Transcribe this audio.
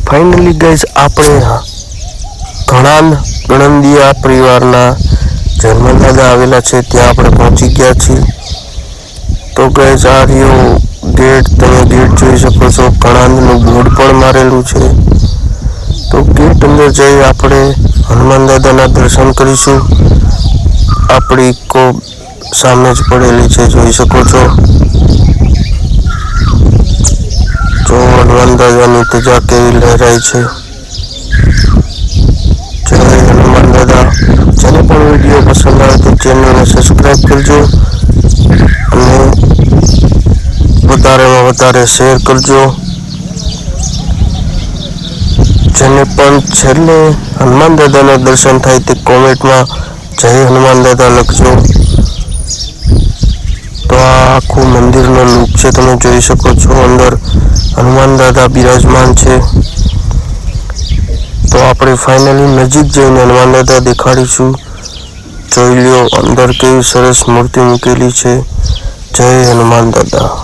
Finally guys આપણે ગણંદિયા પરિવારના જન્મદાદા આવેલા છે ત્યાં આપણે પહોંચી ગયા છીએ। તો ગાइस આ રહ્યો ગેટ, તમે ગેટ જોઈ શકો છો, ગણંદનું બોર્ડ પણ મારેલું છે। તો ગેટ અંદર જઈ આપણે હનુમાન દાદાના દર્શન કરીશું। આપણી કો સામે જ પડેલી છે, જોઈ શકો છો। जो हनुमान दादा ની ધજા કેવી લહેરાય છે। जय हनुमान दादा। જેને પણ વિડીયો પસંદ આવે તો ચેનલને સબસ્ક્રાઇબ કરજો અને વધારેમાં વધારે શેર કરજો। જેને પણ છેલ્લે હનુમાન દાદાના દર્શન થાય તે કોમેન્ટમાં જય હનુમાન દાદા લખજો। તો આ આખું મંદિરનો લુક છે, તમે જોઈ શકો છો। અંદર હનુમાન દાદા બિરાજમાન છે। તો આપણે ફાઇનલી નજીક જઈને હનુમાન દાદા દેખાડીશું। જોઈ લ્યો અંદર કેવી સરસ મૂર્તિ મૂકેલી છે। જય હનુમાન દાદા।